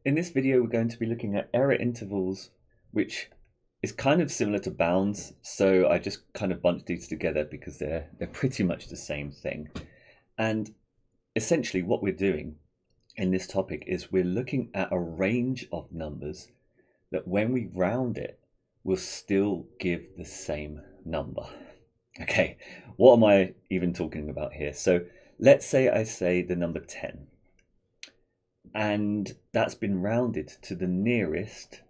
In this video, we're going to be looking at error intervals, which is kind of similar to bounds. So I just kind of bunched these together because they're pretty much the same thing. And essentially what we're doing in this topic is we're looking at a range of numbers that when we round it, will still give the same number. Okay, what am I even talking about here? So let's say I say the number 10. And that's been rounded to the nearest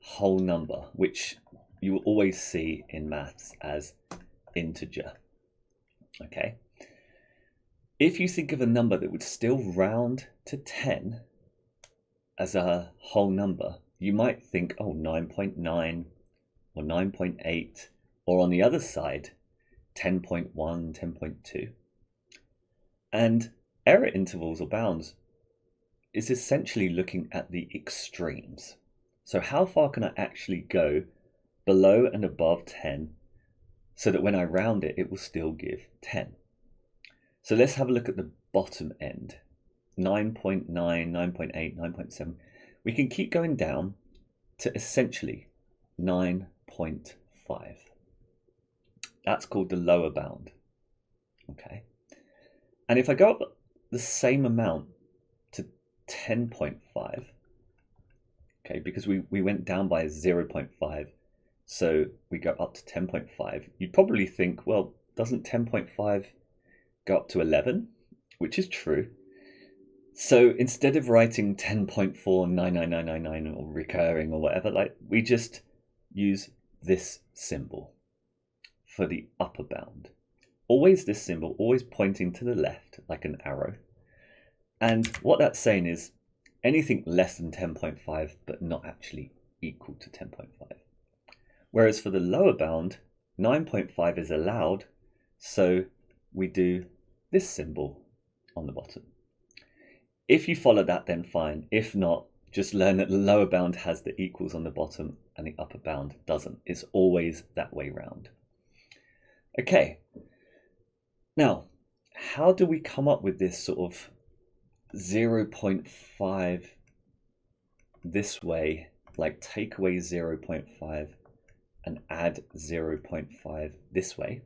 whole number, which you will always see in maths as integer. Okay. If you think of a number that would still round to 10 as a whole number, you might think, oh, 9.9 or 9.8, or on the other side, 10.1, 10.2. And error intervals or bounds is essentially looking at the extremes. So how far can I actually go below and above 10 so that when I round it, it will still give 10? So let's have a look at the bottom end. 9.9, 9.8, 9.7. We can keep going down to essentially 9.5. That's called the lower bound. Okay. And if I go up the same amount to 10.5, okay, because we went down by 0.5, so we go up to 10.5, you'd probably think, well, doesn't 10.5 go up to 11? Which is true. So instead of writing 10.49999 or recurring or whatever, like, we just use this symbol for the upper bound. Always this symbol, always pointing to the left like an arrow. And what that's saying is anything less than 10.5 but not actually equal to 10.5. Whereas for the lower bound, 9.5 is allowed, so we do this symbol on the bottom. If you follow that, then fine. If not, just learn that the lower bound has the equals on the bottom and the upper bound doesn't. It's always that way round. Okay. Now, how do we come up with this sort of 0.5 this way, like take away 0.5 and add 0.5 this way?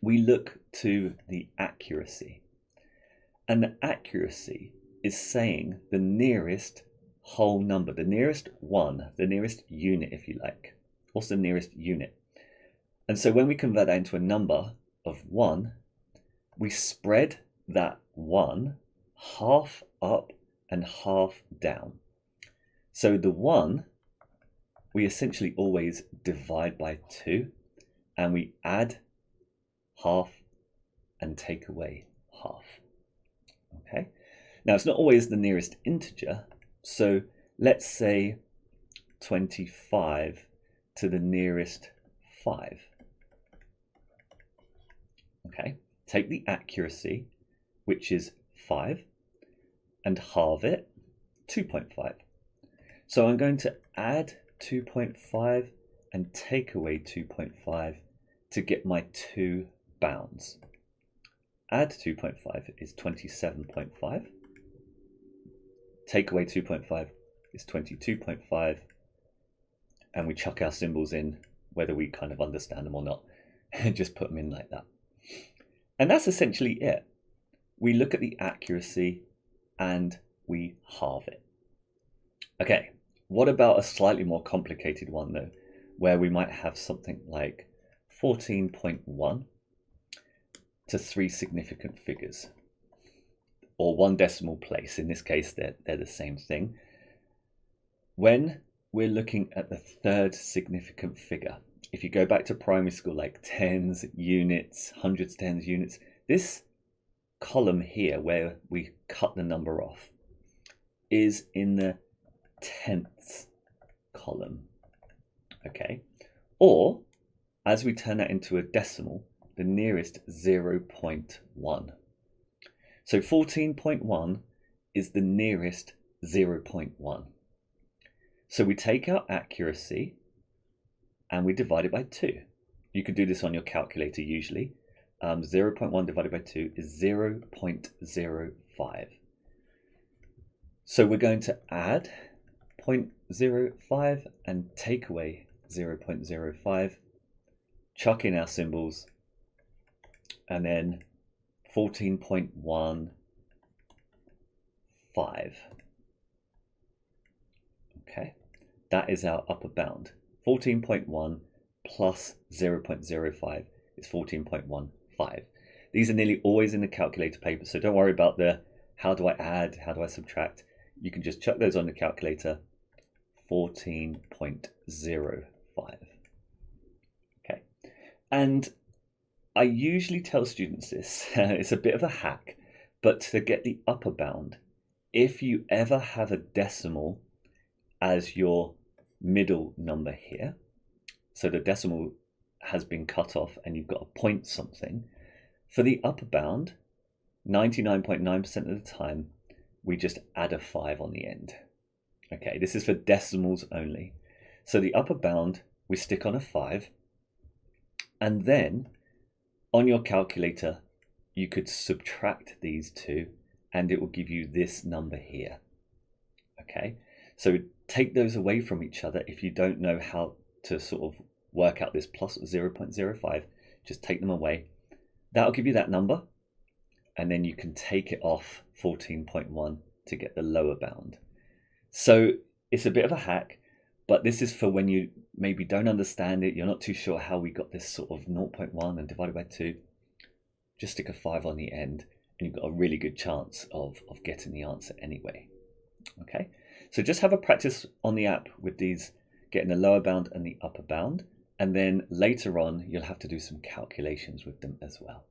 We look to the accuracy. And the accuracy is saying the nearest whole number, the nearest one, the nearest unit, if you like. What's the nearest unit? And so when we convert that into a number of 1, we spread that 1 half up and half down. So the 1, we essentially always divide by 2, and we add half and take away half. Okay. Now it's not always the nearest integer. So let's say 25 to the nearest 5. Okay. Take the accuracy, which is 5, and halve it, 2.5. So I'm going to add 2.5 and take away 2.5 to get my 2 bounds. Add 2.5 is 27.5. Take away 2.5 is 22.5. And we chuck our symbols in, whether we kind of understand them or not, and just put them in like that. And that's essentially it. We look at the accuracy and we halve it. Okay, what about a slightly more complicated one though, where we might have something like 14.1 to 3 significant figures, or 1 decimal place. In this case, they're the same thing. When we're looking at the 3rd significant figure, if you go back to primary school, like tens, units, hundreds, tens, units, this column here where we cut the number off is in the tenths column. Okay, or as we turn that into a decimal, the nearest 0.1. So 14.1 is the nearest 0.1. So we take our accuracy and we divide it by 2. You could do this on your calculator usually. 0.1 divided by 2 is 0.05. So we're going to add 0.05 and take away 0.05, chuck in our symbols, and then 14.15. Okay, that is our upper bound. 14.1 plus 0.05 is 14.15. These are nearly always in the calculator paper, so don't worry about the how do I add, how do I subtract. You can just chuck those on the calculator. 14.05. Okay, and I usually tell students this, it's a bit of a hack, but to get the upper bound, if you ever have a decimal as your middle number here, so the decimal has been cut off and you've got a point something, for the upper bound, 99.9% of the time, we just add a 5 on the end. Okay, this is for decimals only. So the upper bound, we stick on a 5, and then on your calculator, you could subtract these two, and it will give you this number here. Okay, so take those away from each other if you don't know how to sort of work out this plus 0.05, just take them away. That'll give you that number, and then you can take it off 14.1 to get the lower bound. So it's a bit of a hack, but this is for when you maybe don't understand it, you're not too sure how we got this sort of 0.1 and divided by 2. Just stick a 5 on the end, and you've got a really good chance of getting the answer anyway. Okay, so just have a practice on the app with these, getting the lower bound and the upper bound, and then later on you'll have to do some calculations with them as well.